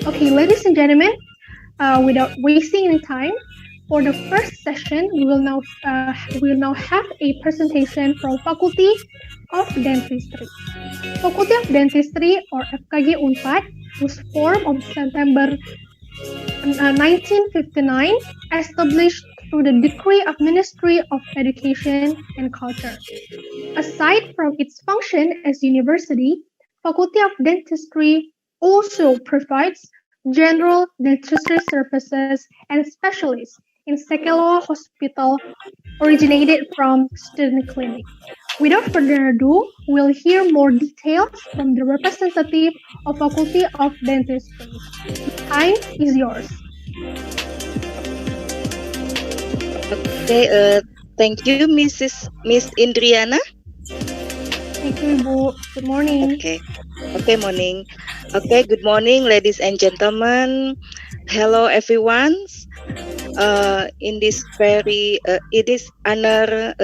Okay, ladies and gentlemen, without wasting any time, for the first session, we will now have a presentation from Faculty of Dentistry. Faculty of Dentistry, or FKG Unpad, was formed on September 1959, established through the Decree of Ministry of Education and Culture. Aside from its function as university, Faculty of Dentistry also provides general dentistry services and specialists in Sekeloa Hospital originated from student clinic. Without further ado, we'll hear more details from the representative of Faculty of Dentistry. Time is yours. Okay, thank you, Miss Indriana. Thank you, Ibu. Good morning. Okay, morning. Okay, good morning, ladies and gentlemen. Hello, everyone. In this it is honor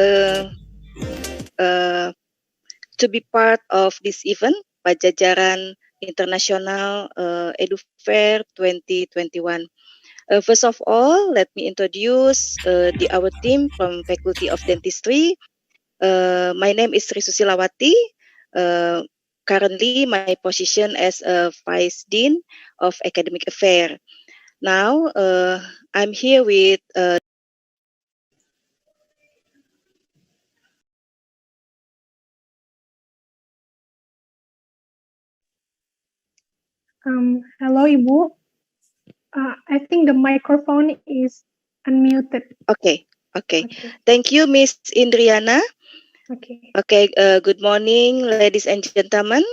to be part of this event, Padjadjaran International Edufair 2021. First of all, let me introduce our team from Faculty of Dentistry. My name is Sri Susilawati. Currently, my position as a Vice Dean of Academic Affairs. Now, I'm here with Hello, Ibu. I think the microphone is unmuted. Okay. Thank you, Miss Indriana. Okay, good morning, ladies and gentlemen.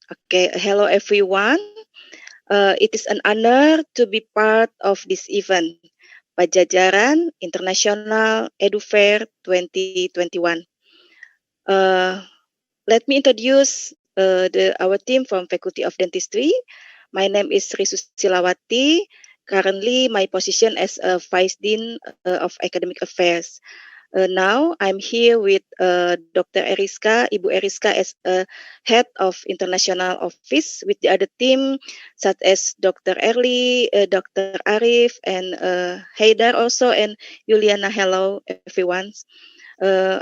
Okay, hello, everyone. It is an honor to be part of this event, Padjadjaran International Edufair 2021. Let me introduce our team from Faculty of Dentistry. My name is Sri Susilawati. Currently, my position as a Vice Dean of Academic Affairs. Now, I'm here with Dr. Eriska, Ibu Eriska, as Head of International Office with the other team, such as Dr. Erli, Dr. Arif, and Haidar also, and Juliana. Hello, everyone. There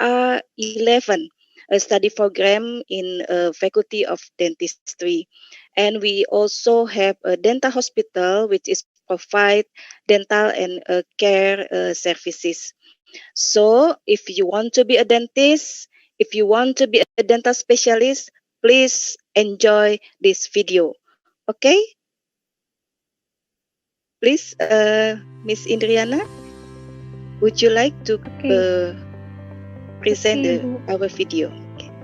are 11 study program in Faculty of Dentistry, and we also have a dental hospital which is provide dental and care services. So if you want to be a dentist, if you want to be a dental specialist, please enjoy this video. Okay? Please, Miss Indriana, would you like to present our video?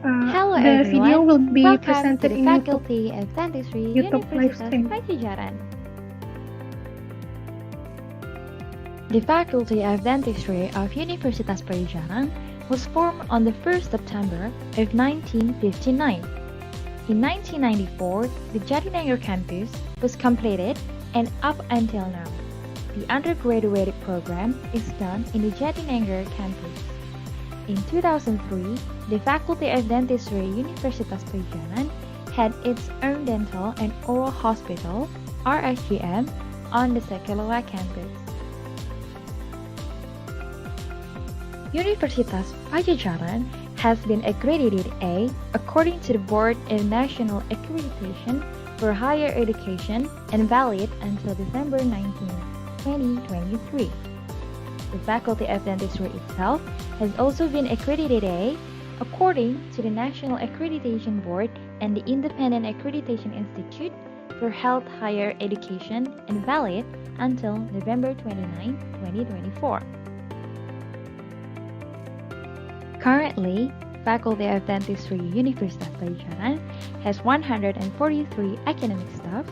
Hello the everyone, video will be welcome to presented the in Faculty of Dentistry, YouTube live Universitas stream. Padjadjaran. The Faculty of Dentistry of Universitas Padjadjaran was formed on the 1st September of 1959. In 1994, the Jatinangor campus was completed, and up until now, the undergraduate program is done in the Jatinangor campus. In 2003, the Faculty of Dentistry Universitas Padjadjaran had its own dental and oral hospital, RSGM, on the Sekeloa campus. Universitas Padjadjaran has been accredited A according to the Board of National Accreditation for Higher Education and valid until December 19, 2023. The Faculty of Dentistry itself has also been accredited A according to the National Accreditation Board and the Independent Accreditation Institute for Health Higher Education and valid until November 29, 2024. Currently, Faculty of Dentistry Universitas Padjadjaran has 143 academic staff,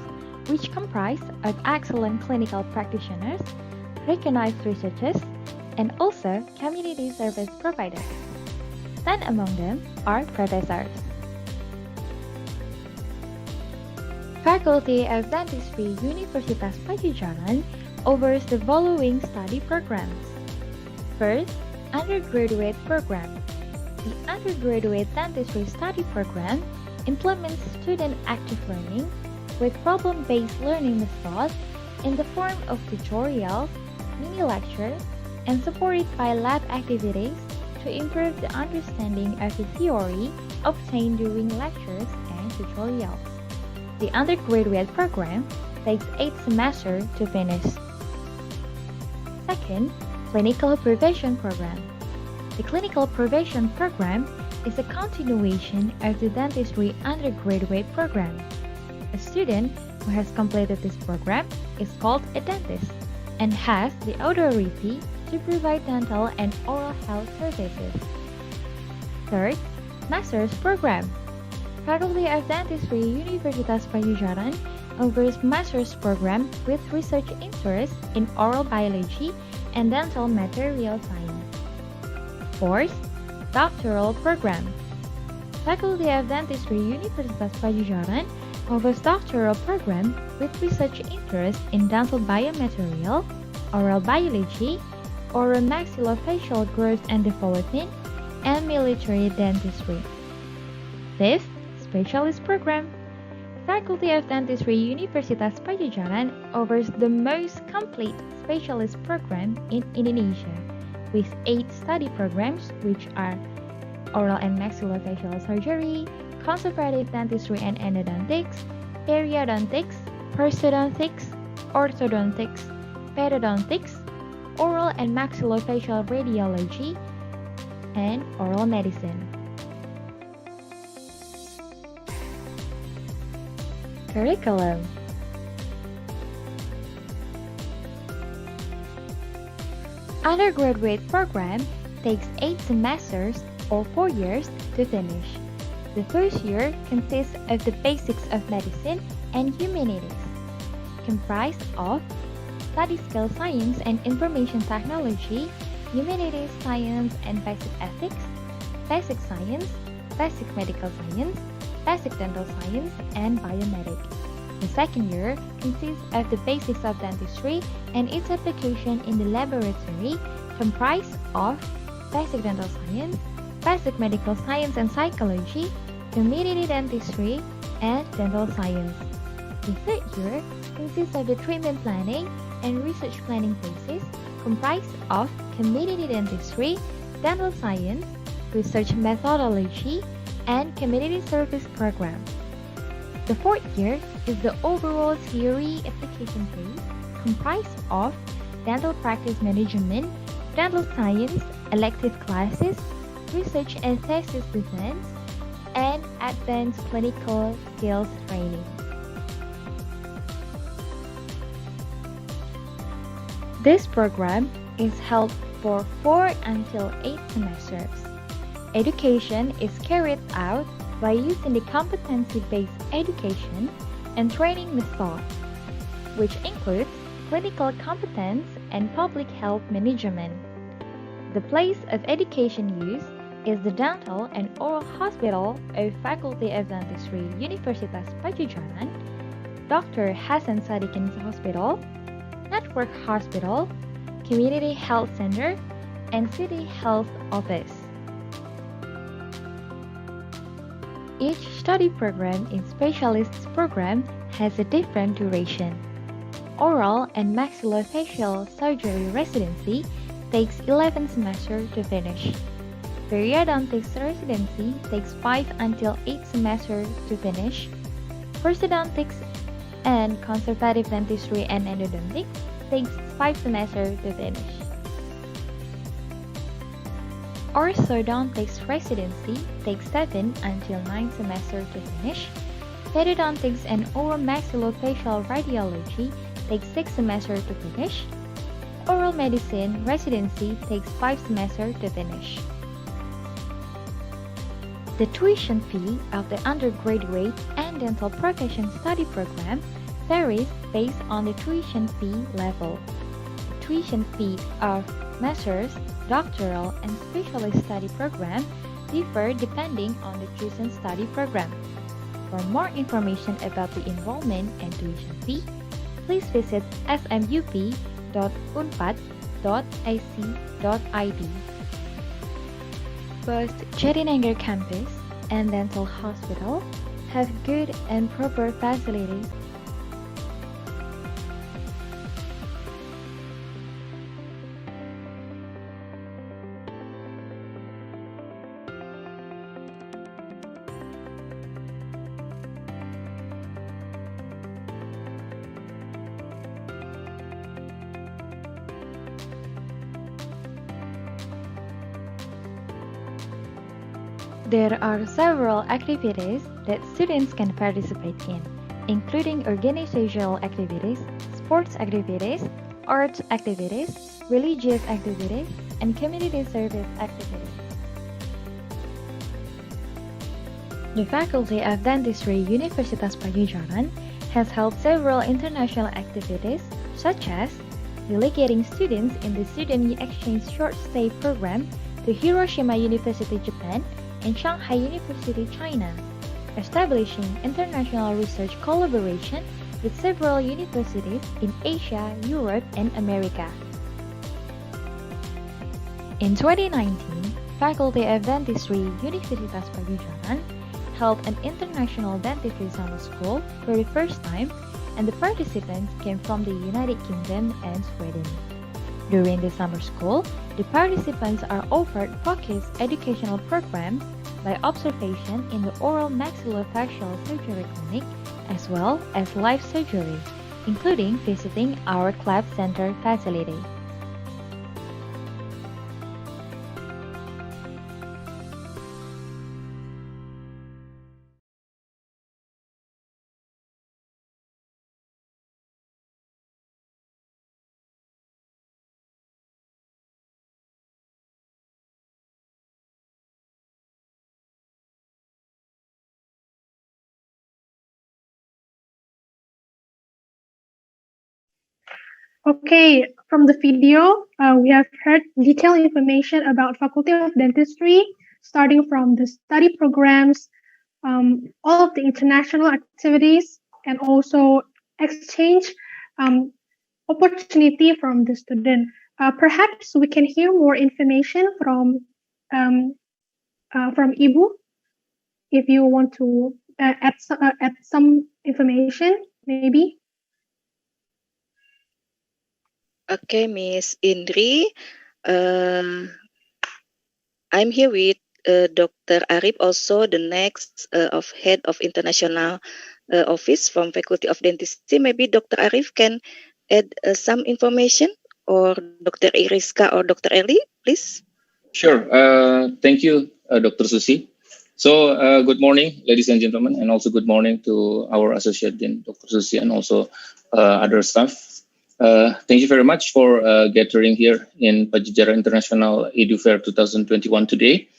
which comprise of excellent clinical practitioners, recognized researchers, and also community service providers. 10 among them are professors. Faculty of Dentistry Universitas Padjadjaran offers the following study programs. First, undergraduate program. The undergraduate dentistry study program implements student active learning with problem-based learning methods in the form of tutorials, mini lectures, and supported by lab activities to improve the understanding of the theory obtained during lectures and tutorials. The undergraduate program takes 8 semesters to finish. Second, Clinical Prevention Program. The Clinical Prevention Program is a continuation of the dentistry undergraduate program. A student who has completed this program is called a dentist and has the authority to provide dental and oral health services. Third, Master's Program. Faculty of Dentistry, Universitas Padjadjaran offers master's program with research interest in oral biology and dental material science. Fourth, Doctoral Program. Faculty of Dentistry, Universitas Padjadjaran offers doctoral program with research interest in dental biomaterial, oral biology, oral maxillofacial growth and development, and military dentistry. Fifth, Specialist Program. Faculty of Dentistry, Universitas Padjadjaran offers the most complete specialist program in Indonesia, with 8 study programs which are oral and maxillofacial surgery, conservative dentistry and endodontics, periodontics, prosthodontics, orthodontics, pedodontics, oral and maxillofacial radiology, and oral medicine. Curriculum. Undergraduate program takes 8 semesters or 4 years to finish. The first year consists of the basics of medicine and humanities, comprised of study-scale science and information technology, humanities science and basic ethics, basic science, basic medical science, basic dental science, and biomedic. The second year consists of the basics of dentistry and its application in the laboratory, comprised of basic dental science, basic medical science and psychology, community dentistry, and dental science. The third year consists of the treatment planning and research planning phases, comprised of community dentistry, dental science, research methodology, and community service program. The fourth year is the overall theory application phase, comprised of dental practice management, dental science, elective classes, research and thesis defense, and advanced clinical skills training. This program is held for 4 until 8 semesters. Education is carried out by using the competency-based education and training method, which includes clinical competence and public health management. The place of education use is the Dental and Oral Hospital of Faculty of Dentistry, Universitas Padjadjaran, Dr. Hasan Sadikin Hospital, Network Hospital, Community Health Center, and City Health Office. Each study program in specialists program has a different duration. Oral and maxillofacial surgery residency takes 11 semesters to finish. Periodontics residency takes 5 until 8 semesters to finish. Prosthodontics and conservative dentistry and endodontics takes 5 semesters to finish. Orthodontics residency takes 7 until 9 semesters to finish. Pedodontics and oral maxillofacial radiology takes 6 semesters to finish. Oral medicine residency takes 5 semesters to finish. The tuition fee of the undergraduate and dental profession study program varies based on the tuition fee level. The tuition fee of master's, doctoral, and specialist study program differ depending on the chosen study program. For more information about the enrollment and tuition fee, please visit smup.unpad.ac.id. Both Jatinangor Campus and Dental Hospital have good and proper facilities. There are several activities that students can participate in, including organizational activities, sports activities, arts activities, religious activities, and community service activities. The Faculty of Dentistry Universitas Padjadjaran has held several international activities, such as delegating students in the Student Exchange Short Stay Program to Hiroshima University, Japan, and Shanghai University, China, establishing international research collaboration with several universities in Asia, Europe, and America. In 2019, Faculty of Dentistry Universitas Padjadjaran held an international dentistry summer school for the first time, and the participants came from the United Kingdom and Sweden. During the summer school, the participants are offered focused educational programs by observation in the oral maxillofacial surgery clinic as well as live surgery, including visiting our Club Center facility. Okay, from the video, we have heard detailed information about Faculty of Dentistry, starting from the study programs, all of the international activities, and also exchange opportunity from the student. Perhaps we can hear more information from Ibu, if you want to add some information, maybe. Okay, Miss Indri. I'm here with Dr. Arif, also the next of head of international office from Faculty of Dentistry. Maybe Dr. Arif can add some information, or Dr. Iriska or Dr. Eli, please. Sure. Thank you, Dr. Susi. So, good morning, ladies and gentlemen, and also good morning to our associate dean, Dr. Susi, and also other staff. Thank you very much for gathering here in Padjadjaran International Edufair 2021 today.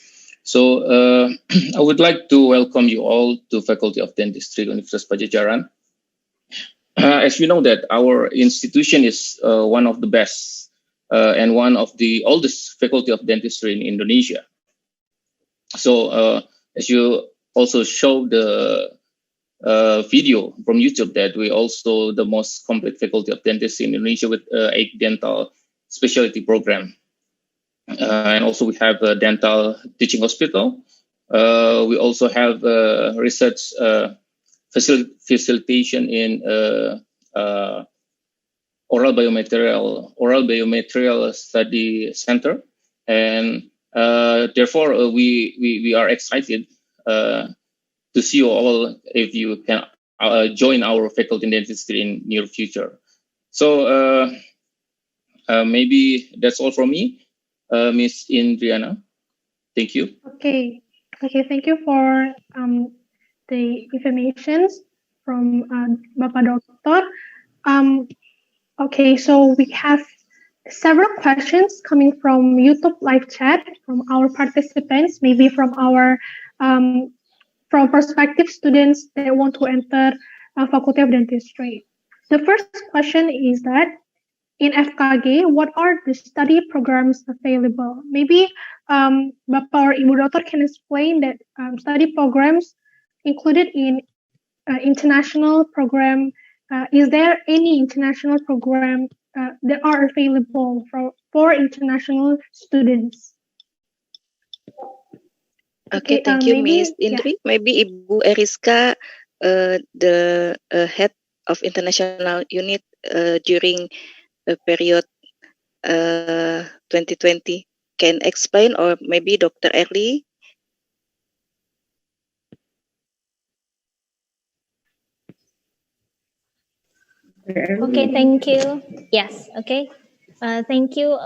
So, I would like to welcome you all to Faculty of Dentistry, Universitas Padjadjaran. As you know that our institution is one of the best and one of the oldest Faculty of Dentistry in Indonesia. So, as you also show the video from YouTube, that we also the most complete Faculty of Dentistry in Indonesia with 8 dental specialty program. And also we have a dental teaching hospital. We also have research facilitation in oral biomaterial study center, and therefore we are excited to see you all if you can join our Faculty in Dentistry in near future. So maybe that's all from me, Miss Indriana. Thank you. Okay, thank you for the informations from Bapak Dokter. Okay, so we have several questions coming from YouTube live chat from our participants, maybe from our from prospective students that want to enter Faculty of Dentistry. The first question is that in FKG, what are the study programs available? Maybe Bapak or Ibu Dokter can explain that study programs included in international program. Is there any international program that are available for international students? Okay, Okay, thank you, maybe, Miss Indri. Maybe Ibu Eriska, the head of international unit during period 2020, can explain, or maybe Dr. Erli. Okay, thank you. Yes, okay. Thank you,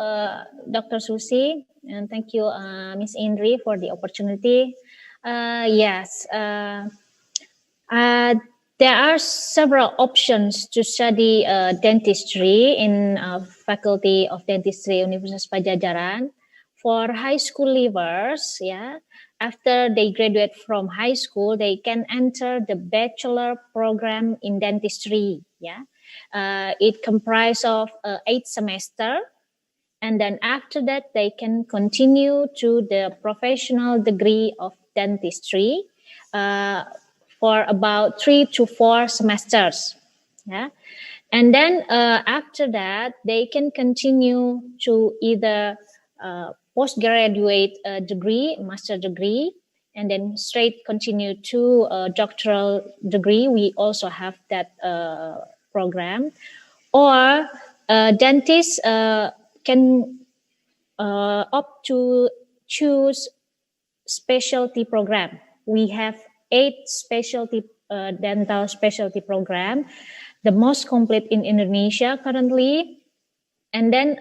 Dr. Susi, and thank you, Miss Indri, for the opportunity. Yes, there are several options to study dentistry in Faculty of Dentistry, Universitas Padjadjaran. For high school leavers, yeah, after they graduate from high school, they can enter the bachelor program in dentistry. Yeah, it comprises of 8 semester, and then after that they can continue to the professional degree of dentistry for about 3 to 4 semesters. Yeah, and then after that they can continue to either postgraduate degree, master degree, and then straight continue to doctoral degree. We also have that program. Or dentists can opt to choose specialty program. We have 8 specialty dental specialty program, the most complete in Indonesia currently. And then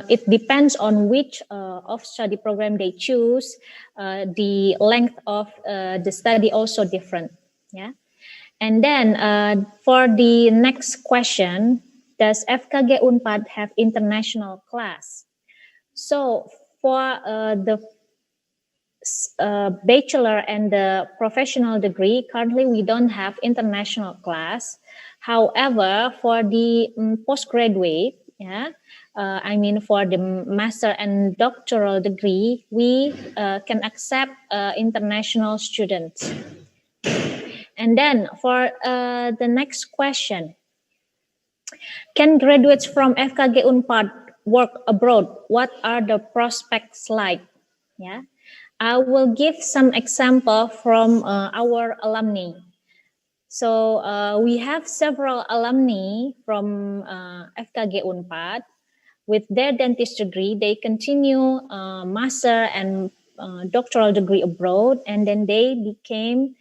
it depends on which of study program they choose. The length of the study also different. Yeah. And then for the next question, does FKG Unpad have international class? So for the bachelor and the professional degree, currently we don't have international class. However, for the postgraduate, yeah, I mean for the master and doctoral degree, we can accept international students. And then for the next question, can graduates from FKG Unpad work abroad? What are the prospects like? Yeah, I will give some example from our alumni. So we have several alumni from FKG Unpad. With their dentist degree, they continue master and doctoral degree abroad, and then they became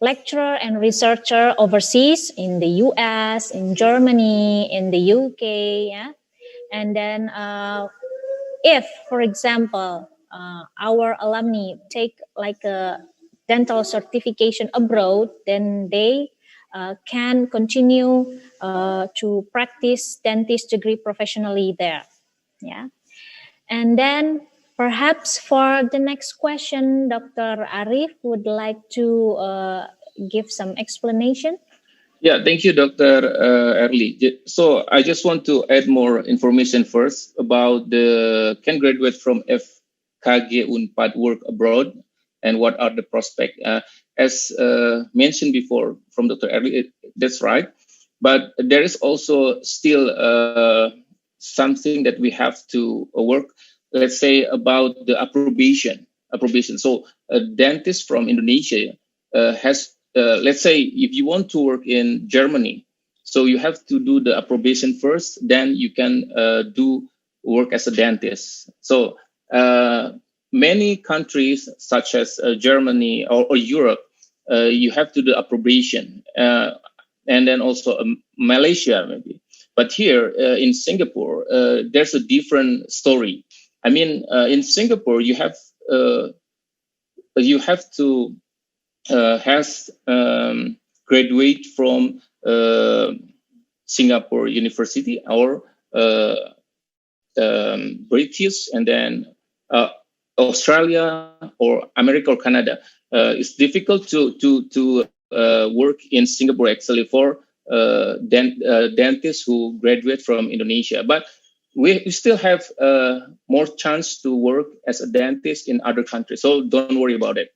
lecturer and researcher overseas in the US, in Germany, in the UK. Yeah? And then if, for example, our alumni take like a dental certification abroad, then they can continue to practice dentist degree professionally there. Yeah. And then perhaps for the next question, Dr. Arif would like to give some explanation. Yeah, thank you, Dr. Erli. So I just want to add more information first about the can graduate from FKG Unpad work abroad and what are the prospects. As mentioned before from Dr. Erli, that's right. But there is also still something that we have to work, let's say, about the approbation. So a dentist from Indonesia has, let's say, if you want to work in Germany, so you have to do the approbation first, then you can do work as a dentist. So many countries such as Germany or Europe, you have to do approbation, and then also Malaysia maybe. But here in Singapore, there's a different story. I mean, in Singapore, you have to graduate from Singapore University or British, and then Australia or America or Canada. It's difficult to work in Singapore actually for dentists who graduate from Indonesia. But we still have more chance to work as a dentist in other countries. So don't worry about it.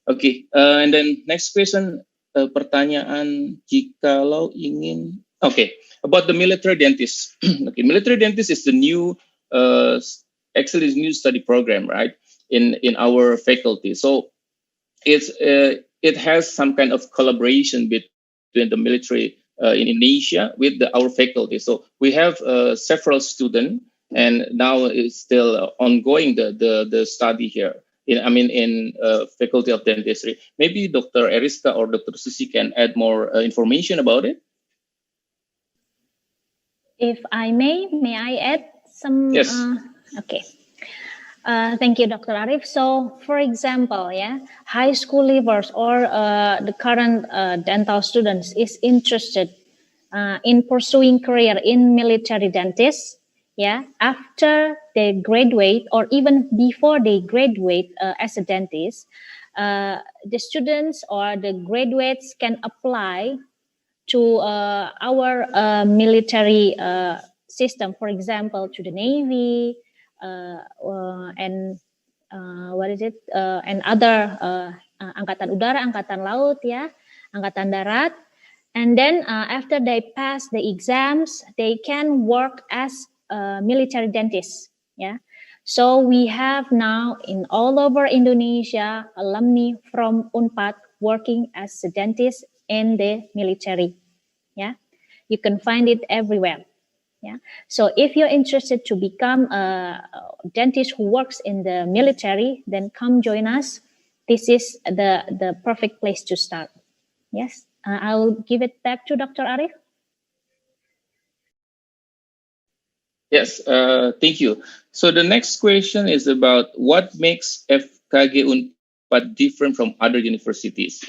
Okay, and then next question, pertanyaan jikalau ingin, okay, about the military dentist. Okay, military dentist is the new, actually is new study program, right? in our faculty. So it has some kind of collaboration between the military in Indonesia with our faculty. So we have several students, and now it's still ongoing the study here. In Faculty of Dentistry. Maybe Dr. Eriska or Dr. Susi can add more information about it. If I may I add some? Yes. Okay. Thank you, Dr. Arif. So, for example, high school leavers or the current dental students is interested in pursuing career in military dentists. After they graduate or even before they graduate as a dentist, the students or the graduates can apply to our military system, for example, to the Navy and and other Angkatan Udara, Angkatan Laut, Angkatan Darat. And then after they pass the exams, they can work as military dentists. So we have now in all over Indonesia alumni from Unpad working as a dentist in the military. You can find it everywhere. So if you're interested to become a dentist who works in the military, then come join us. This is the perfect place to start. Yes, I'll give it back to Dr. Arif. Yes, thank you. So the next question is about what makes FKG Unpad different from other universities.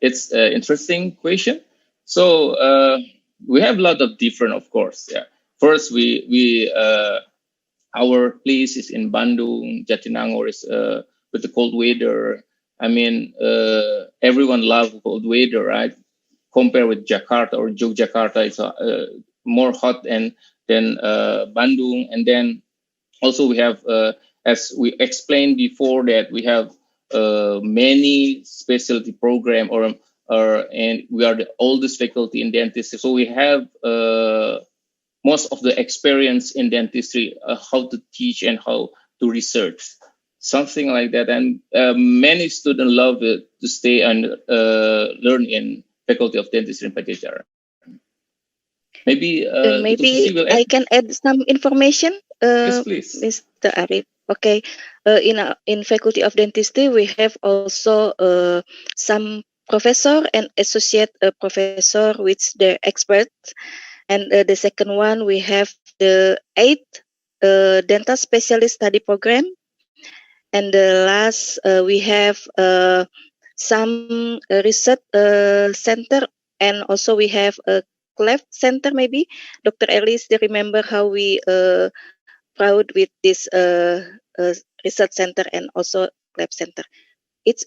It's an interesting question. So we have a lot of different, of course. First, our place is in Bandung, Jatinangor is with the cold weather. Everyone loves cold weather, right? Compared with Jakarta or Yogyakarta, it's more hot than Bandung. And then also we have, as we explained before, that we have many specialty program and we are the oldest faculty in dentistry. So we have most of the experience in dentistry, how to teach and how to research, something like that. And many students love it to stay and learn in Faculty of Dentistry in Padjadjaran. Maybe I can add some information, yes, please. Mr. Arif. Okay, in Faculty of Dentistry, we have also some professor and associate professor, which they're experts. And the second one, we have the 8th dental specialist study program. And the last, we have some research center, and also we have a cleft center. Maybe Dr. Ellis, they remember how we proud with this research center and also cleft center. It's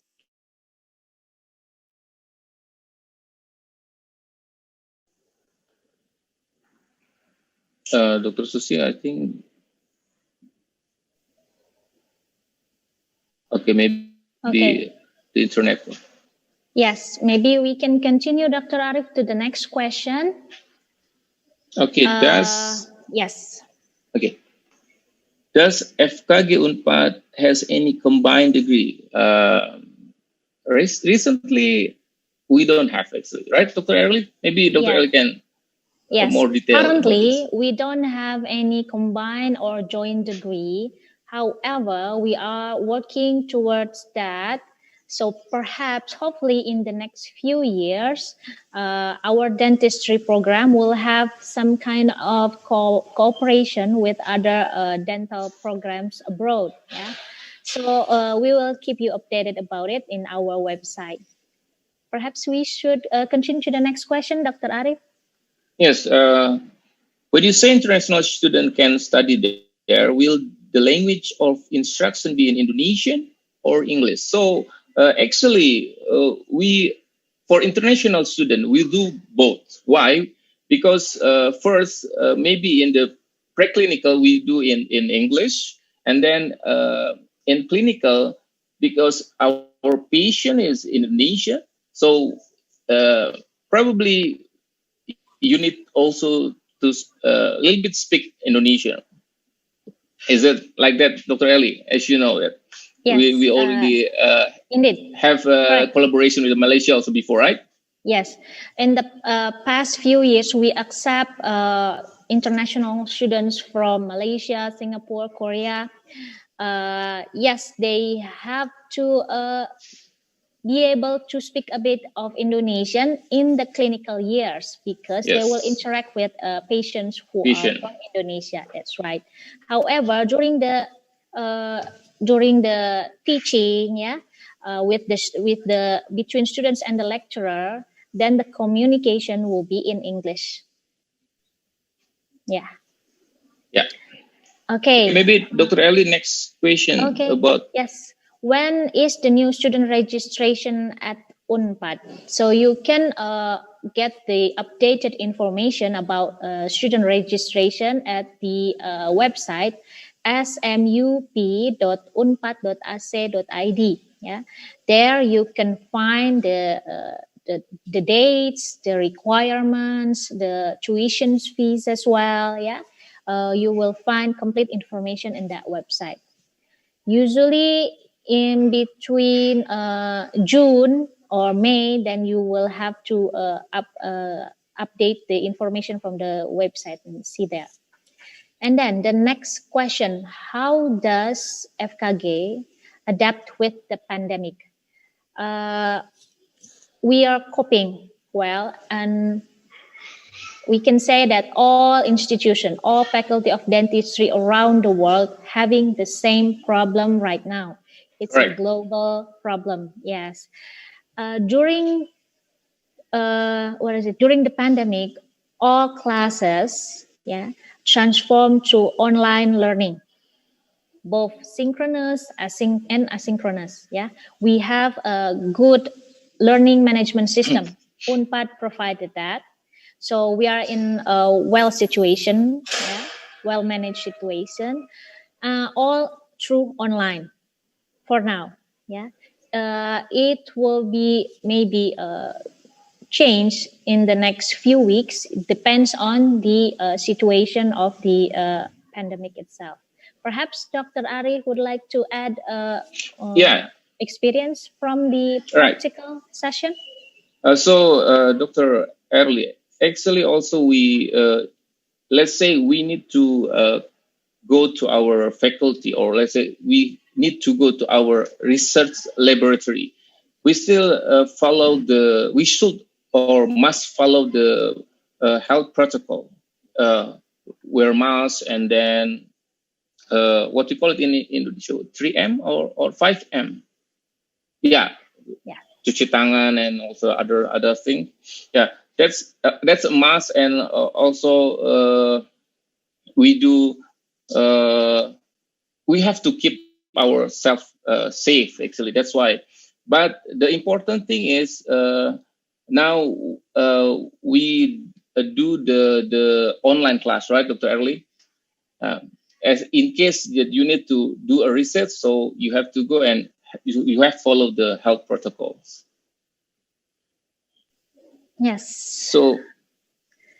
Dr. Susi, I think. Okay, maybe the internet. Yes, maybe we can continue, Dr. Arif, to the next question. Okay, yes. Okay. Does FKG Unpad has any combined degree? Recently, we don't have actually, right, Dr. Erli? Maybe Dr. Erli can more detail. Currently, we don't have any combined or joint degree. However, we are working towards that. So perhaps, hopefully, in the next few years, our dentistry program will have some kind of cooperation with other dental programs abroad. So we will keep you updated about it in our website. Perhaps we should continue to the next question, Dr. Arif. Yes. When you say international student can study there, will the language of instruction be in Indonesian or English? So actually, we for international student we do both. Why? Because first, maybe in the preclinical we do in English, and then in clinical, because our patient is in Indonesia, so probably you need also to a little bit speak Indonesian. Is it like that, Dr. Eli? As you know that Yes, we already indeed have collaboration with Malaysia also before, right? Yes, in the past few years, we accept international students from Malaysia, Singapore, Korea. Yes, they have to be able to speak a bit of Indonesian in the clinical years because they will interact with patients who are from Indonesia. That's right. However, during the teaching, with the between students and the lecturer, then the communication will be in English. Yeah. Yeah. Okay. Maybe Dr. Ellie, next question about. Yes. When is the new student registration at Unpad? So you can get the updated information about student registration at the website smup.unpad.ac.id. Yeah, there you can find the dates, the requirements, the tuition fees as well. Yeah, you will find complete information in that website. Usually in between June or May, then you will have to update the information from the website and see there. And then the next question, how does FKG adapt with the pandemic? We are coping well, and we can say that all institutions, all faculty of dentistry around the world having the same problem right now. It's a global problem. Yes. During during the pandemic, all classes transformed to online learning, both synchronous and asynchronous. Yeah, we have a good learning management system. Unpad provided that. So we are in a well-managed situation, all through online for now. Yeah, it will be maybe change in the next few weeks. It depends on the situation of the pandemic itself. Perhaps Dr. Ari would like to add experience from the practical session. Dr. Erli, actually also we let's say we need to go to our faculty, or let's say we need to go to our research laboratory. We still we should or must follow the health protocol, wear masks, and then what you call it in Indonesia, 3M or 5M. Yeah. Cuci tangan and also other thing. Yeah, that's a must, and also we have to keep ourselves safe. Actually, that's why. But the important thing is now we do the online class, right, Dr. Erli? As in case that you need to do a research, so you have to go and you have to follow the health protocols. Yes. So,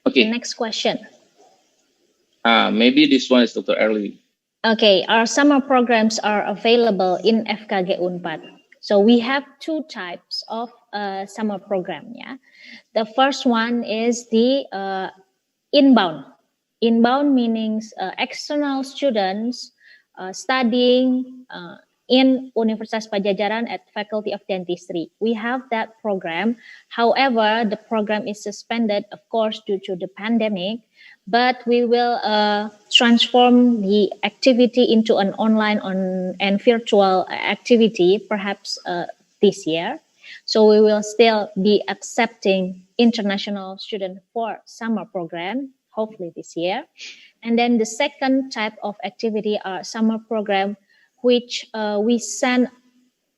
okay. The next question. Maybe this one is Dr. Erli. Okay, our summer programs are available in FKG Unpad. So we have two types of summer program. Yeah, the first one is the inbound. Inbound means external students studying in Universitas Padjadjaran at Faculty of Dentistry. We have that program. However, the program is suspended, of course, due to the pandemic, but we will transform the activity into an online and virtual activity, perhaps this year. So we will still be accepting international students for summer program, hopefully this year. And then the second type of activity are summer program, which we send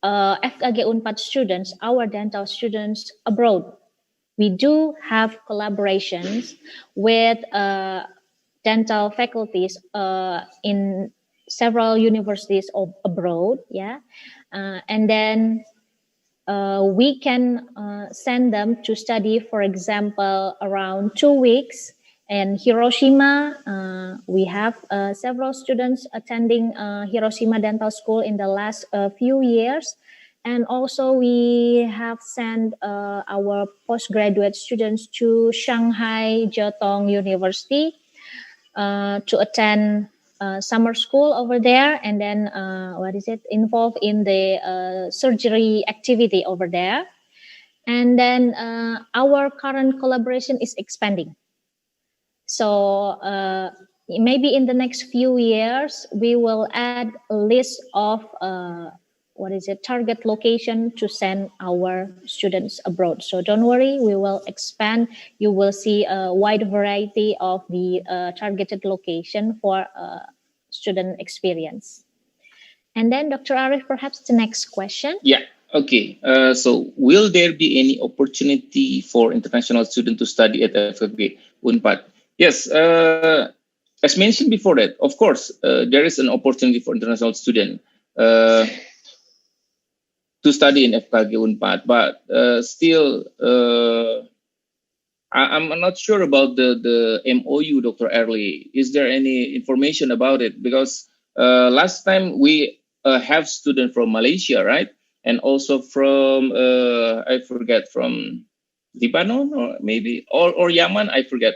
FKG Unpad students, our dental students abroad. We do have collaborations with dental faculties in several universities abroad, and then we can send them to study, for example, around 2 weeks And Hiroshima, we have several students attending Hiroshima Dental School in the last few years. And also we have sent our postgraduate students to Shanghai Jiaotong University to attend summer school over there, and then involved in the surgery activity over there. And then our current collaboration is expanding. So maybe in the next few years, we will add a list of target location to send our students abroad. So don't worry, we will expand. You will see a wide variety of the targeted location for student experience. And then Dr. Arif, perhaps the next question. Yeah. Okay. So will there be any opportunity for international students to study at FKG Unpad? Yes. As mentioned before that, of course, there is an opportunity for international students to study in FKG Unpad, but still, I'm not sure about the MOU, Dr. Early. Is there any information about it? Because last time we have students from Malaysia, right? And also from, I forget, from Lebanon or maybe, or Yemen, I forget.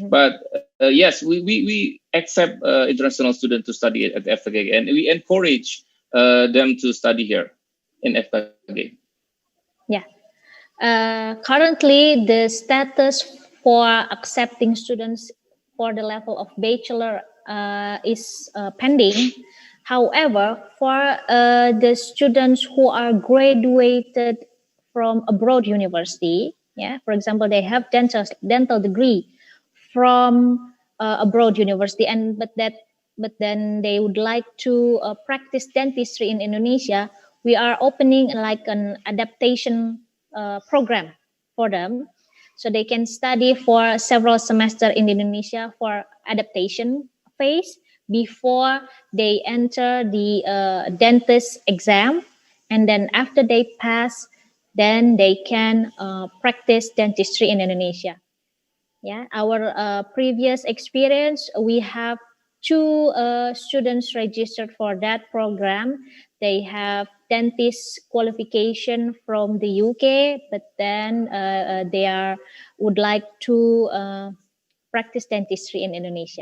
But yes, we accept international students to study at FKG, and we encourage them to study here in FKG. Yeah. Currently, the status for accepting students for the level of bachelor is pending. However, for the students who are graduated from abroad university, for example, they have dental degree from abroad university, but then they would like to practice dentistry in Indonesia, we are opening like an adaptation program for them, so they can study for several semesters in Indonesia for adaptation phase before they enter the dentist exam, and then after they pass, then they can practice dentistry in Indonesia. Yeah, our previous experience, we have 2 students registered for that program. They have dentist qualification from the UK, but then they would like to practice dentistry in Indonesia.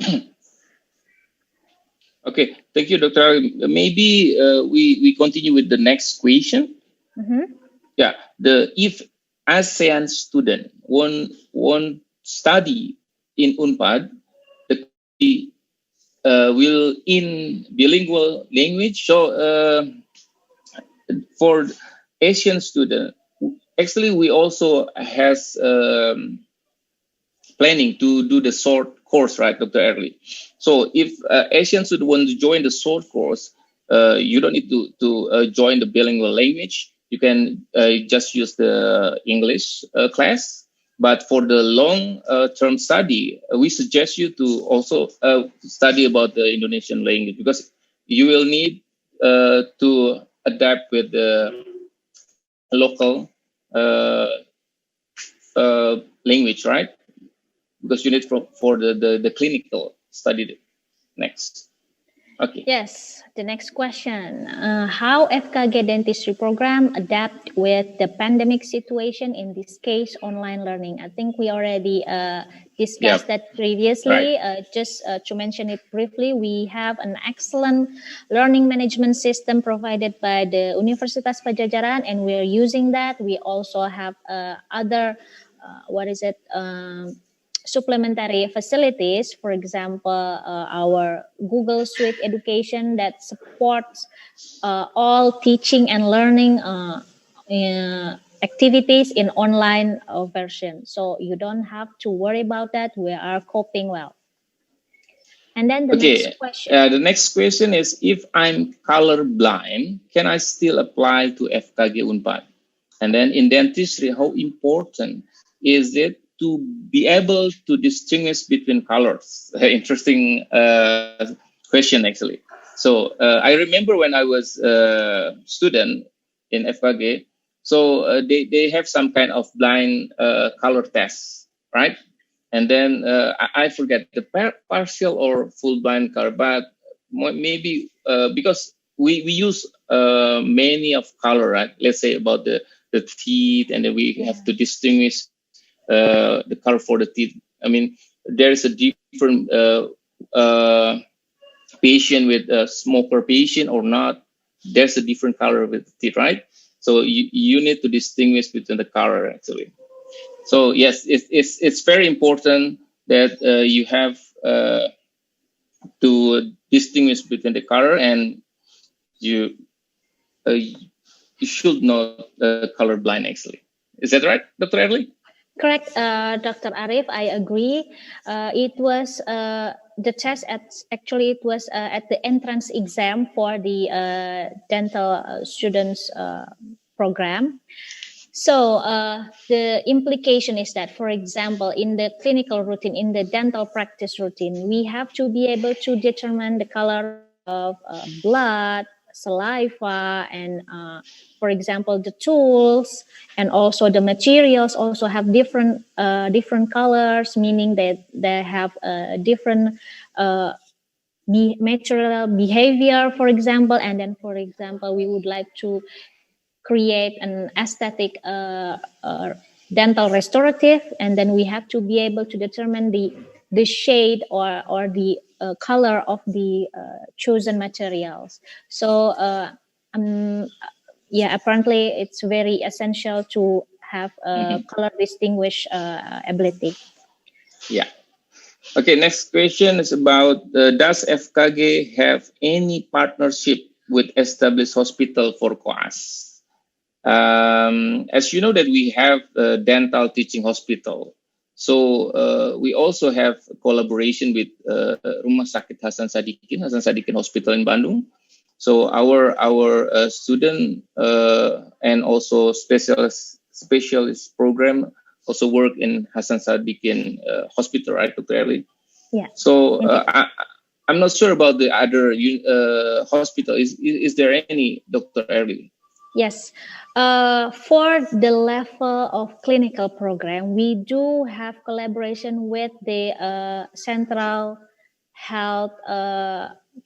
Okay, thank you, Dr. Maybe we continue with the next question. Yeah, if ASEAN student want study in Unpad, will in bilingual language. So for Asian student, actually we also has planning to do the short course, right, Dr. Early? So if Asian student want to join the short course, you don't need to join the bilingual language. You can just use the English class. But for the long-term study, we suggest you to also study about the Indonesian language, because you will need to adapt with the local language, right? Because you need for the clinical study next. Okay. Yes, the next question. How FKG dentistry program adapt with the pandemic situation, in this case, online learning? I think we already discussed that previously. Right. Just to mention it briefly, we have an excellent learning management system provided by the Universitas Padjadjaran, and we're using that. We also have other, supplementary facilities, for example, our Google Suite Education that supports all teaching and learning activities in online version. So you don't have to worry about that. We are coping well. And then the next question. The next question is, if I'm colorblind, can I still apply to FKG Unpad? And then in dentistry, how important is it to be able to distinguish between colors? Interesting question, actually. So I remember when I was a student in FKG, so they have some kind of blind color test, right? And then I forget the partial or full blind color, but maybe because we use many of color, right? Let's say about the teeth, and then we have to distinguish the color for the teeth. I mean, there is a different patient with a smoker patient or not. There's a different color with the teeth, right? So you need to distinguish between the color actually. So yes, it's very important that you have to distinguish between the color, and you should not color blind actually. Is that right, Dr. Erli? Correct, Dr. Arif. I agree. It was the test at the entrance exam for the dental students program. So the implication is that, for example, in the clinical routine, in the dental practice routine, we have to be able to determine the color of blood, saliva, and for example, the tools and also the materials also have different colors, meaning that they have different material behavior, for example. And then, for example, we would like to create an aesthetic dental restorative, and then we have to be able to determine the shade or the color of the chosen materials. So apparently it's very essential to have a color distinguish ability. Yeah. Okay, next question is about does FKG have any partnership with established hospital for koas? As you know that we have a dental teaching hospital. So we also have collaboration with Rumah Sakit Hasan Sadikin Hospital in Bandung. So our student and also specialist program also work in Hasan Sadikin Hospital, right, Dr. Erli? Yeah. So I'm not sure about the other hospital. Is there any, Dr. Erli? Yes. For the level of clinical program, we do have collaboration with the Central Health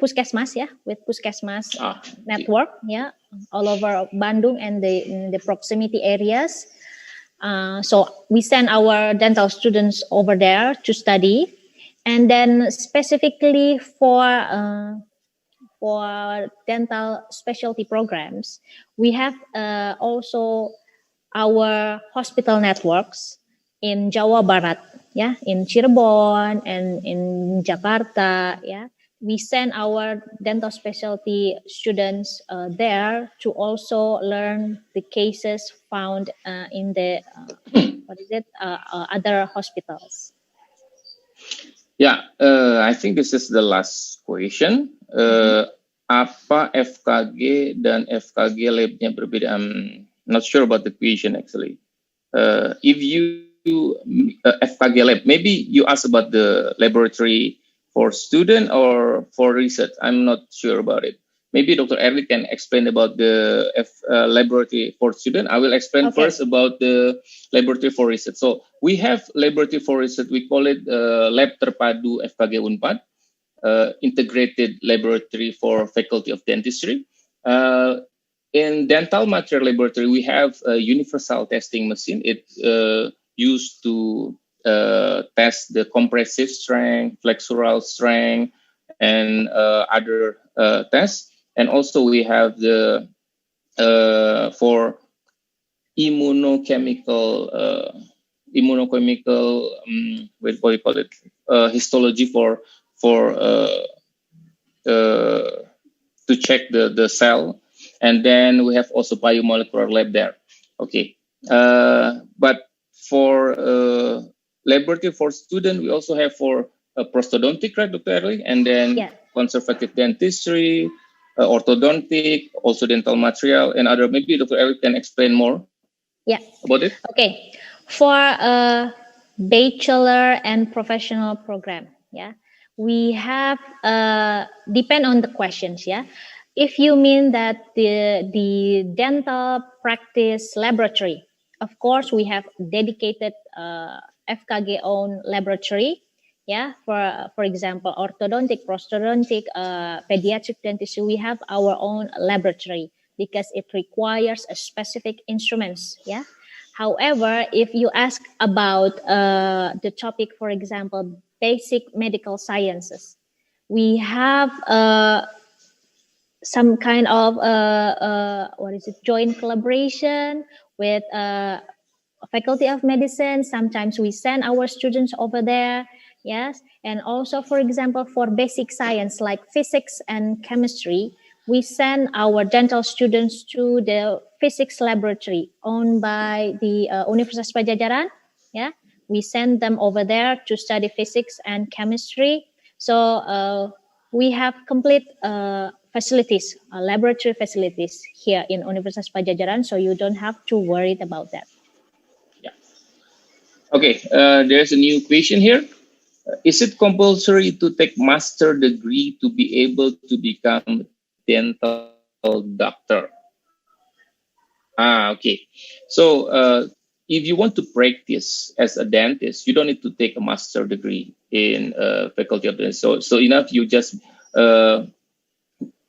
Puskesmas, with Puskesmas network, all over Bandung and in the proximity areas. So we send our dental students over there to study, and then specifically for dental specialty programs, we have also our hospital networks in Jawa Barat, in Cirebon and in Jakarta, We send our dental specialty students there to also learn the cases found in the other hospitals. Yeah, I think this is the last question. Apa FKG dan FKG labnya berbeda? I'm not sure about the question actually. If you FKG lab, maybe you ask about the laboratory for student or for research. I'm not sure about it. Maybe Dr. Erli can explain about the laboratory for student. I will explain first about the laboratory for research. So we have laboratory for research. We call it Lab Terpadu FKG Unpad, integrated laboratory for Faculty of Dentistry. In dental material laboratory, we have a universal testing machine. It's used to test the compressive strength, flexural strength, and other tests. And also we have the for immunochemical what do you call it? Histology for to check the cell. And then we have also biomolecular lab there. Okay. But for laboratory for student, we also have for prosthodontic, right, Dr. Erli? And then conservative dentistry, orthodontic, also dental material, and other. Maybe Dr. Erli can explain more about it. Okay. For a bachelor and professional program, we have, depend on the questions, If you mean that the dental practice laboratory, of course, we have dedicated FKG own laboratory. Yeah, for example, orthodontic, prosthodontic, pediatric dentistry, we have our own laboratory because it requires a specific instruments. Yeah. However, if you ask about the topic, for example, basic medical sciences, we have some kind of joint collaboration with Faculty of Medicine. Sometimes we send our students over there. Yes, and also, for example, for basic science like physics and chemistry, we send our dental students to the physics laboratory owned by the Universitas Padjadjaran. Yeah, we send them over there to study physics and chemistry. So we have complete facilities, laboratory facilities here in Universitas Padjadjaran, so you don't have to worry about that. Yeah. Okay, there's a new question here. Is it compulsory to take master degree to be able to become dental doctor? Okay. So if you want to practice as a dentist, you don't need to take a master degree in Faculty of Dentistry. So enough you just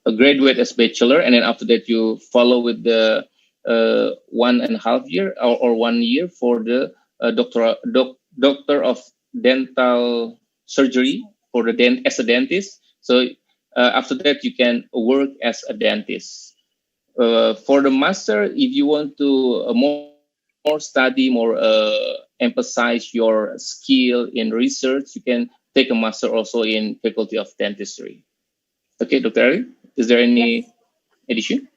graduate as bachelor, and then after that you follow with the 1.5 year or 1 year for the doctor of dental surgery for the as a dentist. So after that you can work as a dentist. For the master, if you want to more study, more emphasize your skill in research, you can take a master also in Faculty of Dentistry. Okay, Dr. Ari, is there any addition?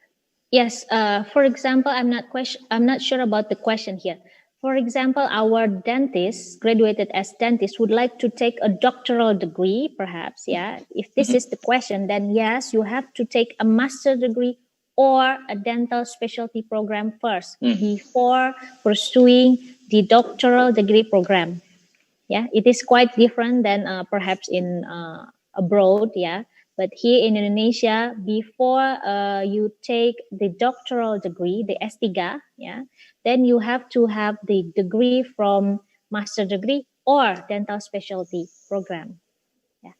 Yes. For example, I'm not sure about the question here. For example, our dentists graduated as dentists would like to take a doctoral degree, perhaps. Yeah. If this is the question, then yes, you have to take a master degree or a dental specialty program first before pursuing the doctoral degree program. Yeah, it is quite different than perhaps in abroad. Yeah, but here in Indonesia, before you take the doctoral degree, the S3, yeah, then you have to have the degree from master degree or dental specialty program. Yeah.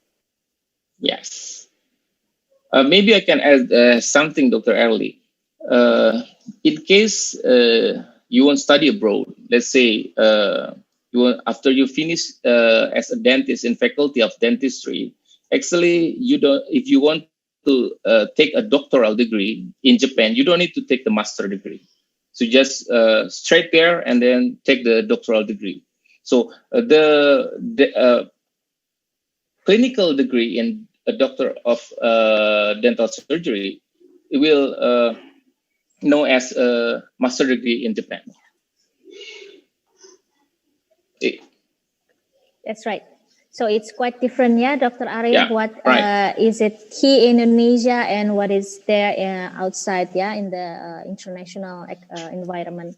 Yes. Maybe I can add something, Dr. Early. In case you want to study abroad, let's say after you finish as a dentist in Faculty of Dentistry, actually you don't. If you want to take a doctoral degree in Japan, you don't need to take the master degree. So just straight there and then take the doctoral degree. So the clinical degree in a doctor of dental surgery, it will know as a master degree in Japan. That's right. So it's quite different, yeah, Dr. Arif. Yeah, what right. Is it here in Indonesia and what is there outside, yeah, in the international environment?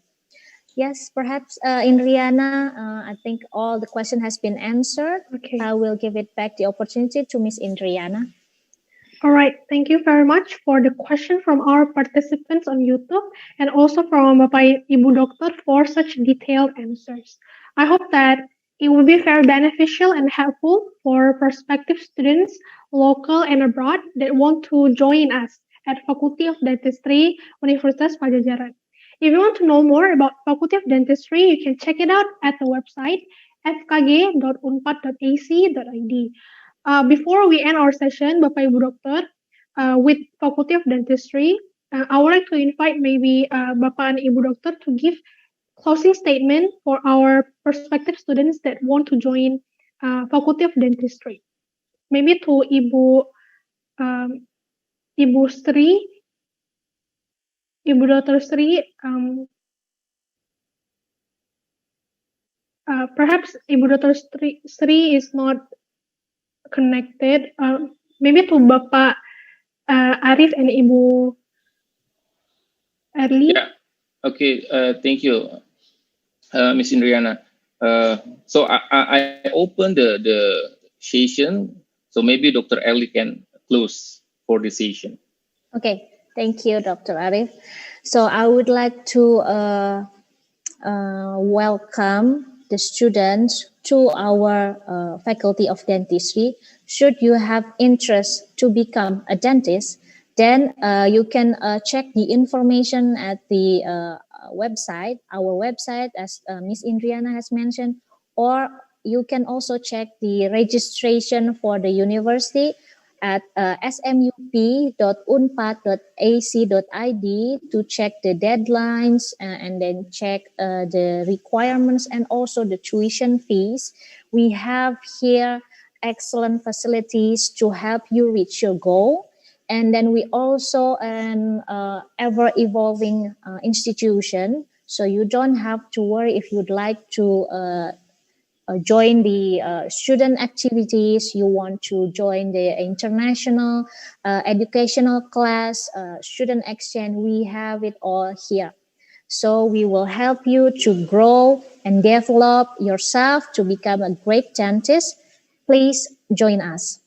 Yes, perhaps Indriana, I think all the question has been answered. Okay. I will give it back the opportunity to Miss Indriana. All right. Thank you very much for the question from our participants on YouTube and also from Bapak Ibu Dokter for such detailed answers. I hope that it will be very beneficial and helpful for prospective students, local and abroad, that want to join us at Faculty of Dentistry, Universitas Padjadjaran. If you want to know more about Faculty of Dentistry, you can check it out at the website fkg.unpad.ac.id. Before we end our session, Bapak Ibu Dokter, with Faculty of Dentistry, I would like to invite maybe Bapak and Ibu Dokter to give closing statement for our prospective students that want to join Faculty of Dentistry. Maybe to Ibu Sri, Ibu Dr. Sri, perhaps Ibu Dr. Sri is not connected. Maybe to Bapak Arif and Ibu Erli. Yeah. Okay. Thank you, Miss Indriana. So I opened the session. So maybe Dr. Erli can close for the session. Okay. Thank you, Dr. Arif. So I would like to welcome the students to our Faculty of Dentistry. Should you have interest to become a dentist, then you can check the information at the website, our website, as Miss Indriana has mentioned, or you can also check the registration for the university at smup.unpad.ac.id to check the deadlines and then check the requirements and also the tuition fees. We have here excellent facilities to help you reach your goal. And then we also an ever evolving institution. So you don't have to worry if you'd like to join the student activities, you want to join the international educational class, student exchange, we have it all here. So we will help you to grow and develop yourself to become a great dentist. Please join us.